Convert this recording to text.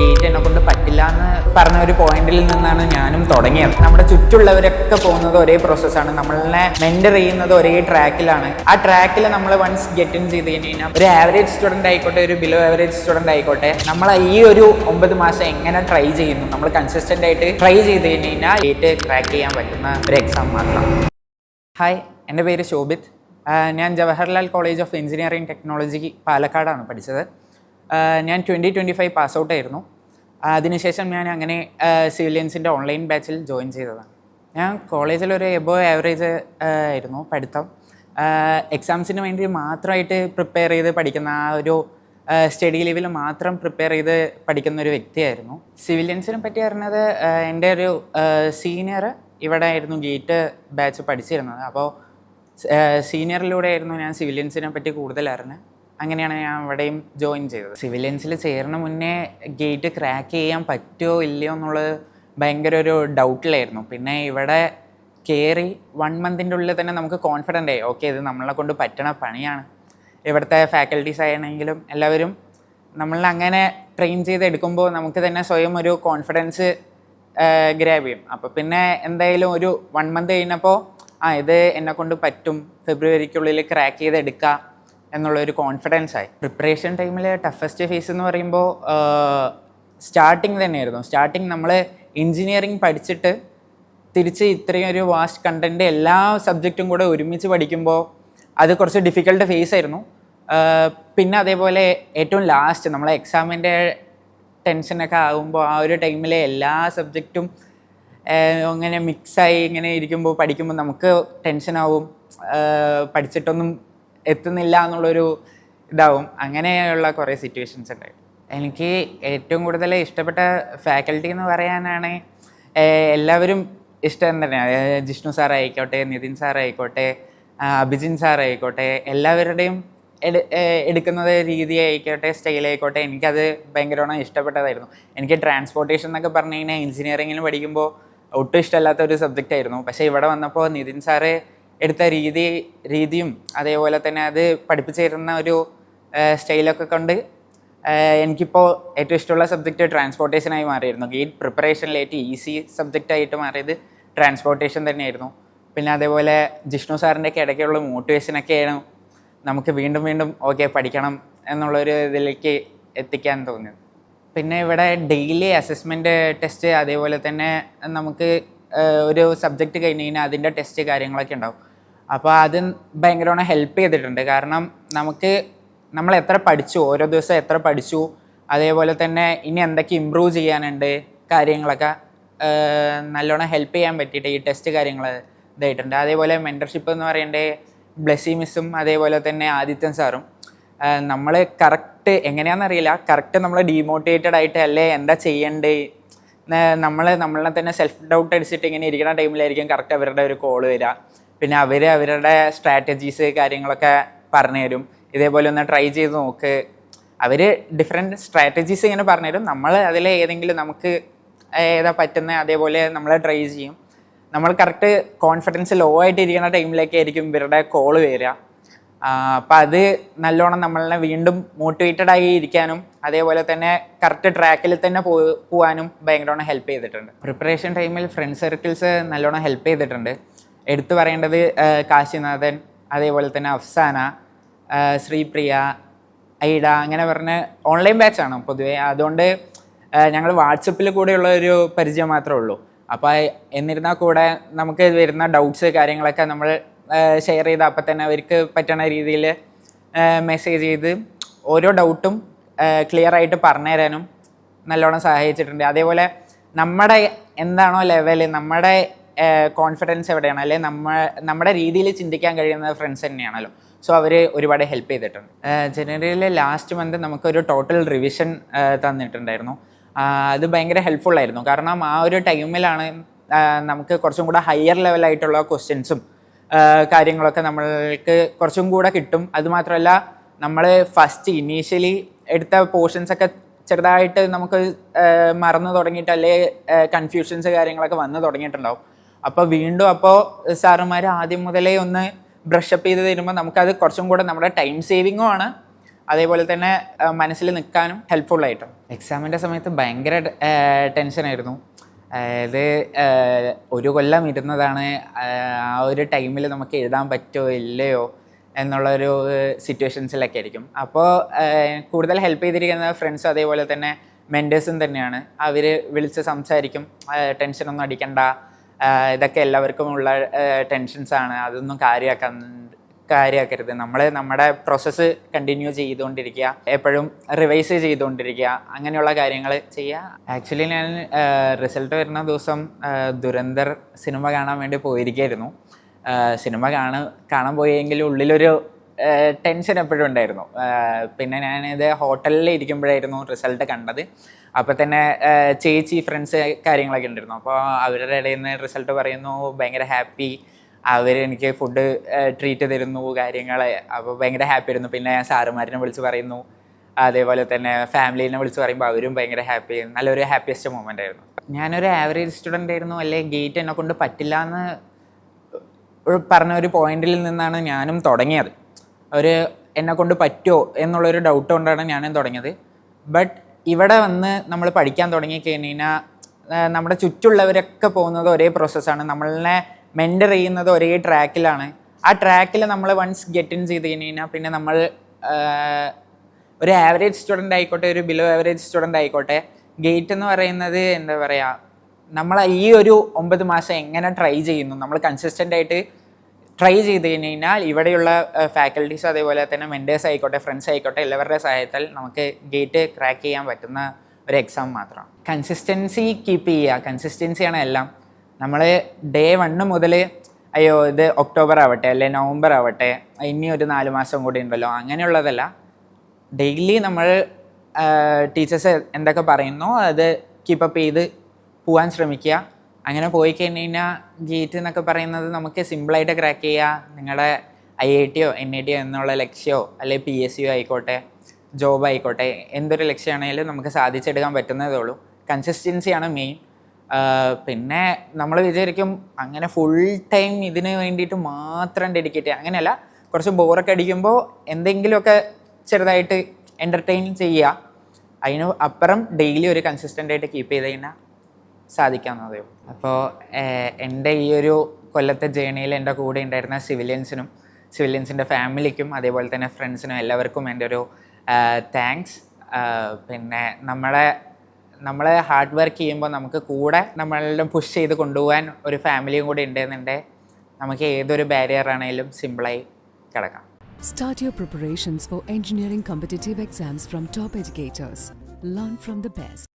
Gate എന്നെ കൊണ്ട് പറ്റില്ല എന്ന് പറഞ്ഞ ഒരു പോയിന്റിൽ നിന്നാണ് ഞാനും തുടങ്ങിയത്. നമ്മുടെ ചുറ്റുള്ളവരൊക്കെ പോകുന്നത് ഒരേ പ്രോസസ്സാണ്, നമ്മളെ മെന്റർ ചെയ്യുന്നത് ഒരേ ട്രാക്കിലാണ്. ആ ട്രാക്കിൽ നമ്മൾ വൺസ് ഗെറ്റ് ഇൻ ചെയ്ത് കഴിഞ്ഞാൽ ഒരു ആവറേജ് സ്റ്റുഡന്റ് ആയിക്കോട്ടെ, ഒരു ബിലോ ആവറേജ് സ്റ്റുഡന്റ് ആയിക്കോട്ടെ, നമ്മൾ ഈ ഒരു 9 മാസം എങ്ങനെ ട്രൈ ചെയ്യുന്നു, നമ്മൾ കൺസിസ്റ്റന്റ് ആയിട്ട് ട്രൈ ചെയ്ത് കഴിഞ്ഞാൽ ഗേറ്റ് ക്രാക്ക് ചെയ്യാൻ പറ്റുന്ന ഒരു എക്സാം മാത്രം. ഹായ്, എൻ്റെ പേര് ശോഭിത്. ഞാൻ Jawaharlal college of engineering technology പാലക്കാടാണ് പഠിച്ചത്. ഞാൻ 2025 പാസ് ഔട്ട് ആയിരുന്നു. അതിനുശേഷം ഞാൻ അങ്ങനെ സിവിലിയൻസിൻ്റെ ഓൺലൈൻ ബാച്ചിൽ ജോയിൻ ചെയ്തതാണ്. ഞാൻ കോളേജിലൊരു എബോ ആവറേജ് ആയിരുന്നു പഠിത്തം. എക്സാംസിന് വേണ്ടി മാത്രമായിട്ട് പ്രിപ്പയർ ചെയ്ത് പഠിക്കുന്ന ആ ഒരു സ്റ്റഡി ലെവലിൽ മാത്രം പ്രിപ്പയർ ചെയ്ത് പഠിക്കുന്ന ഒരു വ്യക്തിയായിരുന്നു. സിവിലിയൻസിനെ പറ്റി അറിഞ്ഞത് എൻ്റെ ഒരു സീനിയർ ഇവിടെ ആയിരുന്നു ഗേറ്റ് ബാച്ച് പഠിച്ചിരുന്നത്. അപ്പോൾ സീനിയറിലൂടെ ആയിരുന്നു ഞാൻ സിവിലിയൻസിനെ പറ്റി കൂടുതൽ അറിഞ്ഞത്. അങ്ങനെയാണ് ഞാൻ ഇവിടെയും ജോയിൻ ചെയ്തത്. സിവിലിയൻസിൽ ചേർന്ന മുന്നേ ഗേറ്റ് ക്രാക്ക് ചെയ്യാൻ പറ്റുമോ ഇല്ലയോ എന്നുള്ളത് ഭയങ്കര ഒരു ഡൗട്ടിലായിരുന്നു. പിന്നെ ഇവിടെ കയറി 1 മന്തിൻ്റെ ഉള്ളിൽ തന്നെ നമുക്ക് കോൺഫിഡൻ്റ് ആയി, ഓക്കെ ഇത് നമ്മളെ കൊണ്ട് പറ്റണ പണിയാണ്. ഇവിടുത്തെ ഫാക്കൽറ്റീസ് ആണെങ്കിലും എല്ലാവരും നമ്മളെ അങ്ങനെ ട്രെയിൻ ചെയ്തെടുക്കുമ്പോൾ നമുക്ക് തന്നെ സ്വയം ഒരു കോൺഫിഡൻസ് ഗ്രാബ് ചെയ്യും. അപ്പോൾ പിന്നെ എന്തായാലും ഒരു 1 മന്ത് കഴിഞ്ഞപ്പോൾ ഇത് എന്നെക്കൊണ്ട് പറ്റും, ഫെബ്രുവരിക്കുള്ളിൽ ക്രാക്ക് ചെയ്തെടുക്കാം എന്നുള്ളൊരു കോൺഫിഡൻസ് ആയി. പ്രിപ്പറേഷൻ ടൈമിൽ ടഫസ്റ്റ് ഫേസ് എന്ന് പറയുമ്പോൾ സ്റ്റാർട്ടിങ് തന്നെയായിരുന്നു. സ്റ്റാർട്ടിങ് നമ്മൾ എൻജിനീയറിങ് പഠിച്ചിട്ട് തിരിച്ച് ഇത്രയും ഒരു വാസ്റ്റ് കണ്ടൻറ്റ് എല്ലാ സബ്ജക്റ്റും കൂടെ ഒരുമിച്ച് പഠിക്കുമ്പോൾ അത് കുറച്ച് ഡിഫിക്കൽട്ട് ഫേസ് ആയിരുന്നു. പിന്നെ അതേപോലെ ഏറ്റവും ലാസ്റ്റ് നമ്മളെ എക്സാമിൻ്റെ ടെൻഷനൊക്കെ ആകുമ്പോൾ ആ ഒരു ടൈമിൽ എല്ലാ സബ്ജക്റ്റും അങ്ങനെ മിക്സായി ഇങ്ങനെ ഇരിക്കുമ്പോൾ പഠിക്കുമ്പോൾ നമുക്ക് ടെൻഷനാവും, പഠിച്ചിട്ടൊന്നും എത്തുന്നില്ല എന്നുള്ളൊരു ഇതാവും. അങ്ങനെയുള്ള കുറേ സിറ്റുവേഷൻസ് ഉണ്ടായി. എനിക്ക് ഏറ്റവും കൂടുതൽ ഇഷ്ടപ്പെട്ട ഫാക്കൽറ്റി എന്ന് പറയാനാണ് എല്ലാവരും ഇഷ്ടം തന്നെയാണ്. ജിഷ്ണു സാറായിക്കോട്ടെ, നിതിൻ സാറായിക്കോട്ടെ, അഭിജിൻ സാറായിക്കോട്ടെ, എല്ലാവരുടെയും എടുക്കുന്നത് രീതി ആയിക്കോട്ടെ, സ്റ്റൈലായിക്കോട്ടെ, എനിക്കത് ഭയങ്കരമാണ് ഇഷ്ടപ്പെട്ടതായിരുന്നു. എനിക്ക് ട്രാൻസ്പോർട്ടേഷൻ എന്നൊക്കെ പറഞ്ഞു കഴിഞ്ഞാൽ എഞ്ചിനീയറിങ്ങിന് പഠിക്കുമ്പോൾ ഒട്ടും ഇഷ്ടമല്ലാത്ത ഒരു സബ്ജക്റ്റ് ആയിരുന്നു. പക്ഷേ ഇവിടെ വന്നപ്പോൾ നിതിൻ സാറ് എടുത്ത രീതിയും അതേപോലെ തന്നെ അത് പഠിപ്പിച്ചു തരുന്ന ഒരു സ്റ്റൈലൊക്കെ കൊണ്ട് എനിക്കിപ്പോൾ ഏറ്റവും ഇഷ്ടമുള്ള സബ്ജക്റ്റ് ട്രാൻസ്പോർട്ടേഷനായി മാറിയിരുന്നു. ഗേറ്റ് പ്രിപ്പറേഷനിൽ ഏറ്റവും ഈസി സബ്ജക്റ്റായിട്ട് മാറിയത് ട്രാൻസ്പോർട്ടേഷൻ തന്നെയായിരുന്നു. പിന്നെ അതേപോലെ ജിഷ്ണു സാറിൻ്റെയൊക്കെ ഇടയ്ക്കുള്ള മോട്ടിവേഷനൊക്കെയാണ് നമുക്ക് വീണ്ടും വീണ്ടും ഓക്കെ പഠിക്കണം എന്നുള്ളൊരു ഇതിലേക്ക് എത്തിക്കാൻ തോന്നിയത്. പിന്നെ ഇവിടെ ഡെയിലി അസസ്മെൻറ്റ് ടെസ്റ്റ്, അതേപോലെ തന്നെ നമുക്ക് ഒരു സബ്ജക്റ്റ് കഴിഞ്ഞ് കഴിഞ്ഞാൽ അതിൻ്റെ ടെസ്റ്റ് കാര്യങ്ങളൊക്കെ ഉണ്ടാവും. അപ്പോൾ അത് ഭയങ്കരമാണ് ഹെൽപ്പ് ചെയ്തിട്ടുണ്ട്. കാരണം നമ്മൾ എത്ര പഠിച്ചു, ഓരോ ദിവസം എത്ര പഠിച്ചു, അതേപോലെ തന്നെ ഇനി എന്തൊക്കെ ഇമ്പ്രൂവ് ചെയ്യാനുണ്ട് കാര്യങ്ങളൊക്കെ നല്ലോണം ഹെൽപ്പ് ചെയ്യാൻ പറ്റിയിട്ട് ഈ ടെസ്റ്റ് കാര്യങ്ങൾ ഇതായിട്ടുണ്ട്. അതേപോലെ മെൻറ്റർഷിപ്പ് എന്ന് പറയേണ്ടത് ബ്ലെസ്സി മിസ്സും അതേപോലെ തന്നെ ആദിത്യൻ സാറും നമ്മൾ കറക്റ്റ് എങ്ങനെയാണെന്നറിയില്ല, കറക്റ്റ് നമ്മൾ ഡീമോട്ടിവേറ്റഡ് ആയിട്ട് അല്ലേ എന്താ ചെയ്യേണ്ടത്, നമ്മളെ തന്നെ സെൽഫ് ഡൗട്ട് അടിച്ചിട്ട് ഇങ്ങനെ ഇരിക്കുന്ന ടൈമിലായിരിക്കും കറക്റ്റ് അവരുടെ ഒരു കോള് വരിക. പിന്നെ അവരുടെ സ്ട്രാറ്റജീസ് കാര്യങ്ങളൊക്കെ പറഞ്ഞു തരും. ഇതേപോലെ ഒന്ന് ട്രൈ ചെയ്ത് നോക്ക്, അവർ ഡിഫറെൻറ്റ് സ്ട്രാറ്റജീസ് ഇങ്ങനെ പറഞ്ഞു തരും. നമ്മൾ അതിൽ ഏതെങ്കിലും നമുക്ക് ഏതാ പറ്റുന്ന അതേപോലെ നമ്മൾ ട്രൈ ചെയ്യും. നമ്മൾ കറക്റ്റ് കോൺഫിഡൻസ് ലോ ആയിട്ട് ഇരിക്കുന്ന ടൈമിലേക്കായിരിക്കും ഇവരുടെ കോള് വരിക. അപ്പം അത് നല്ലോണം നമ്മളെ വീണ്ടും മോട്ടിവേറ്റഡ് ആയി ഇരിക്കാനും അതേപോലെ തന്നെ കറക്റ്റ് ട്രാക്കിൽ തന്നെ പോകാനും ഭയങ്കരമാണ് ഹെൽപ്പ് ചെയ്തിട്ടുണ്ട്. പ്രിപ്പറേഷൻ ടൈമിൽ ഫ്രണ്ട് സർക്കിൾസ് നല്ലോണം ഹെൽപ്പ് ചെയ്തിട്ടുണ്ട്. എടുത്തു പറയേണ്ടത് കാശിനാഥൻ, അതേപോലെ തന്നെ അഫ്സാന, ശ്രീപ്രിയ, ഐഡ, അങ്ങനെ പറഞ്ഞ് ഓൺലൈൻ ബാച്ചാണ് പൊതുവേ. അതുകൊണ്ട് ഞങ്ങൾ വാട്സപ്പിൽ കൂടെയുള്ള ഒരു പരിചയം മാത്രമേ ഉള്ളൂ. അപ്പോൾ എന്നിരുന്നാൽ കൂടെ നമുക്ക് വരുന്ന ഡൗട്ട്സ് കാര്യങ്ങളൊക്കെ നമ്മൾ ഷെയർ ചെയ്ത് അപ്പം തന്നെ അവർക്ക് പറ്റുന്ന രീതിയിൽ മെസ്സേജ് ചെയ്ത് ഓരോ ഡൗട്ടും ക്ലിയർ ആയിട്ട് പറഞ്ഞു തരാനും നല്ലോണം സഹായിച്ചിട്ടുണ്ട്. അതേപോലെ നമ്മുടെ എന്താണോ ലെവല്, നമ്മുടെ കോൺഫിഡൻസ് എവിടെയാണ്, അല്ലെങ്കിൽ നമ്മുടെ രീതിയിൽ ചിന്തിക്കാൻ കഴിയുന്ന ഫ്രണ്ട്സ് തന്നെയാണല്ലോ. സോ അവർ ഒരുപാട് ഹെൽപ്പ് ചെയ്തിട്ടുണ്ട്. ജനുവരിയിലെ ലാസ്റ്റ് മന്ത് നമുക്കൊരു ടോട്ടൽ റിവിഷൻ തന്നിട്ടുണ്ടായിരുന്നു. അത് ഭയങ്കര ഹെൽപ്ഫുള്ളായിരുന്നു. കാരണം ആ ഒരു ടൈമിലാണ് നമുക്ക് കുറച്ചും കൂടെ ഹയർ ലെവലായിട്ടുള്ള ക്വസ്റ്റ്യൻസും കാര്യങ്ങളൊക്കെ നമ്മൾക്ക് കുറച്ചും കൂടെ കിട്ടും. അതുമാത്രമല്ല നമ്മൾ ഫസ്റ്റ് ഇനീഷ്യലി എടുത്ത പോർഷൻസൊക്കെ ചെറുതായിട്ട് നമുക്ക് മറന്നു തുടങ്ങിയിട്ട് അല്ലെ കൺഫ്യൂഷൻസ് കാര്യങ്ങളൊക്കെ വന്നു തുടങ്ങിയിട്ടുണ്ടാവും. അപ്പോൾ വീണ്ടും സാറുമാർ ആദ്യം മുതലേ ഒന്ന് ബ്രഷപ്പ് ചെയ്ത് തരുമ്പോൾ നമുക്കത് കുറച്ചും കൂടെ നമ്മുടെ ടൈം സേവിങ്ങും ആണ്, അതേപോലെ തന്നെ മനസ്സിൽ നിൽക്കാനും ഹെൽപ്ഫുള്ളായിട്ടും. എക്സാമിൻ്റെ സമയത്ത് ഭയങ്കര ടെൻഷനായിരുന്നു. അതായത് ഒരു കൊല്ലം ഇരുന്നതാണ്, ആ ഒരു ടൈമിൽ നമുക്ക് എഴുതാൻ പറ്റുമോ ഇല്ലയോ എന്നുള്ളൊരു സിറ്റുവേഷൻസിലൊക്കെ ആയിരിക്കും. അപ്പോൾ കൂടുതൽ ഹെൽപ്പ് ചെയ്തിരിക്കുന്നത് ഫ്രണ്ട്സും അതേപോലെ തന്നെ മെൻറ്റേഴ്സും തന്നെയാണ്. അവർ വിളിച്ച് സംസാരിക്കും, ടെൻഷനൊന്നും അടിക്കണ്ട, ഇതൊക്കെ എല്ലാവർക്കും ഉള്ള ടെൻഷൻസാണ്, അതൊന്നും കാര്യമാക്കരുത്, നമ്മൾ നമ്മുടെ പ്രോസസ്സ് കണ്ടിന്യൂ ചെയ്തുകൊണ്ടിരിക്കുക, എപ്പോഴും റിവൈസ് ചെയ്തുകൊണ്ടിരിക്കുക, അങ്ങനെയുള്ള കാര്യങ്ങൾ ചെയ്യുക. ആക്ച്വലി ഞാൻ റിസൾട്ട് വരുന്ന ദിവസം ദുരന്തർ സിനിമ കാണാൻ വേണ്ടി പോയിരിക്കുകയായിരുന്നു. സിനിമ കാണാൻ പോയെങ്കിലും ഉള്ളിലൊരു ടെൻഷൻ എപ്പോഴും ഉണ്ടായിരുന്നു. പിന്നെ ഞാനിത് ഹോട്ടലിൽ ഇരിക്കുമ്പോഴായിരുന്നു റിസൾട്ട് കണ്ടത്. അപ്പോൾ തന്നെ ചേച്ചി ഫ്രണ്ട്സ് കാര്യങ്ങളൊക്കെ ഉണ്ടായിരുന്നു. അപ്പോൾ അവരുടെ ഇടയിൽ നിന്ന് റിസൾട്ട് പറയുന്നു, ഭയങ്കര ഹാപ്പി, അവരെനിക്ക് ഫുഡ് ട്രീറ്റ് തരുന്നു കാര്യങ്ങൾ. അപ്പോൾ ഭയങ്കര ഹാപ്പി ആയിരുന്നു. പിന്നെ സാറുമാരിനെ വിളിച്ച് പറയുന്നു, അതേപോലെ തന്നെ ഫാമിലീനെ വിളിച്ച് പറയുമ്പോൾ അവരും ഭയങ്കര ഹാപ്പി. നല്ലൊരു ഹാപ്പിയസ്റ്റ് മൊമെൻ്റ് ആയിരുന്നു. ഞാനൊരു ആവറേജ് സ്റ്റുഡൻ്റ് ആയിരുന്നു, അല്ലെങ്കിൽ ഗേറ്റ് എന്നെ കൊണ്ട് പറ്റില്ല എന്ന് പറഞ്ഞ ഒരു പോയിന്റിൽ നിന്നാണ് ഞാനും തുടങ്ങിയത്. എന്നെ കൊണ്ട് പറ്റുമോ എന്നുള്ളൊരു ഡൗട്ട് കൊണ്ടാണ് ഞാനും തുടങ്ങിയത്. ബട്ട് ഇവിടെ വന്ന് നമ്മൾ പഠിക്കാൻ തുടങ്ങി കഴിഞ്ഞാൽ നമ്മുടെ ചുറ്റുള്ളവരൊക്കെ പോകുന്നത് ഒരേ പ്രോസസ്സാണ്, നമ്മളെ മെൻറ്റർ ചെയ്യുന്നത് ഒരേ ട്രാക്കിലാണ്. ആ ട്രാക്കിൽ നമ്മൾ വൺസ് ഗെറ്റ് ഇൻ ചെയ്ത് കഴിഞ്ഞാൽ പിന്നെ നമ്മൾ ഒരു ആവറേജ് സ്റ്റുഡൻ്റ് ആയിക്കോട്ടെ, ഒരു ബിലോ ആവറേജ് സ്റ്റുഡൻ്റ് ആയിക്കോട്ടെ, ഗേറ്റ് എന്ന് പറയുന്നത് എന്താ പറയുക, നമ്മൾ ഈ ഒരു 9 മാസം എങ്ങനെ ട്രൈ ചെയ്യുന്നു, നമ്മൾ കൺസിസ്റ്റൻ്റ് ആയിട്ട് ട്രൈ ചെയ്ത് കഴിഞ്ഞാൽ ഇവിടെയുള്ള ഫാക്കൽറ്റീസ് അതേപോലെ തന്നെ മെൻറ്റേഴ്സ് ആയിക്കോട്ടെ, ഫ്രണ്ട്സ് ആയിക്കോട്ടെ, എല്ലാവരുടെ സഹായത്താൽ നമുക്ക് ഗേറ്റ് ക്രാക്ക് ചെയ്യാൻ പറ്റുന്ന ഒരു എക്സാം മാത്രമാണ്. കൺസിസ്റ്റൻസി കീപ്പ് ചെയ്യുക, കൺസിസ്റ്റൻസിയാണ് എല്ലാം. നമ്മൾ ഡേ 1 മുതൽ അയ്യോ ഇത് ഒക്ടോബർ ആവട്ടെ അല്ലെ നവംബർ ആവട്ടെ, ഇനി ഒരു 4 മാസം കൂടി ഉണ്ടല്ലോ, അങ്ങനെയുള്ളതല്ല. ഡെയിലി നമ്മൾ ടീച്ചേഴ്സ് എന്തൊക്കെ പറയുന്നോ അത് കീപ്പപ്പ് ചെയ്ത് പോകാൻ ശ്രമിക്കുക. അങ്ങനെ പോയി കഴിഞ്ഞാൽ ഗേറ്റ് എന്നൊക്കെ പറയുന്നത് നമുക്ക് സിമ്പിളായിട്ട് ക്രാക്ക് ചെയ്യുക. നിങ്ങളുടെ IIT NIT എന്നുള്ള ലക്ഷ്യമോ അല്ലെങ്കിൽ PSC ആയിക്കോട്ടെ, ജോബ് ആയിക്കോട്ടെ, എന്തൊരു ലക്ഷ്യമാണെങ്കിലും നമുക്ക് സാധിച്ചെടുക്കാൻ പറ്റുന്നതേ ഉള്ളൂ. കൺസിസ്റ്റൻസിയാണ് മെയിൻ. പിന്നെ നമ്മൾ വിചാരിക്കും അങ്ങനെ ഫുൾ ടൈം ഇതിന് വേണ്ടിയിട്ട് മാത്രം ഡെഡിക്കേറ്റ് ചെയ്യുക, അങ്ങനെയല്ല. കുറച്ച് ബോറൊക്കെ അടിക്കുമ്പോൾ എന്തെങ്കിലുമൊക്കെ ചെറുതായിട്ട് എൻ്റർടൈൻ ചെയ്യുക. അതിന് അപ്പുറം ഡെയിലി ഒരു കൺസിസ്റ്റൻ്റ് ആയിട്ട് കീപ്പ് ചെയ്ത് കഴിഞ്ഞാൽ സാധിക്കാവുന്നതേ ഉള്ളൂ. അപ്പോൾ എൻ്റെ ഈ ഒരു കൊല്ലത്തെ ജേണിയിൽ എൻ്റെ കൂടെ ഉണ്ടായിരുന്ന സിവിലിയൻസിൻ്റെ ഫാമിലിക്കും അതേപോലെ തന്നെ ഫ്രണ്ട്സിനും എല്ലാവർക്കും എൻ്റെ ഒരു താങ്ക്സ്. പിന്നെ നമ്മൾ ഹാർഡ് വർക്ക് ചെയ്യുമ്പോൾ നമുക്ക് കൂടെ നമ്മളെല്ലാം പുഷ് ചെയ്ത് കൊണ്ടുപോകാൻ ഒരു ഫാമിലിയും കൂടി ഉണ്ടെന്നുണ്ടെങ്കിൽ നമുക്ക് ഏതൊരു ബാരിയർ ആണെങ്കിലും സിമ്പിളായി കിടക്കാം. Start your preparations for engineering competitive exams from top educators. Learn from the best.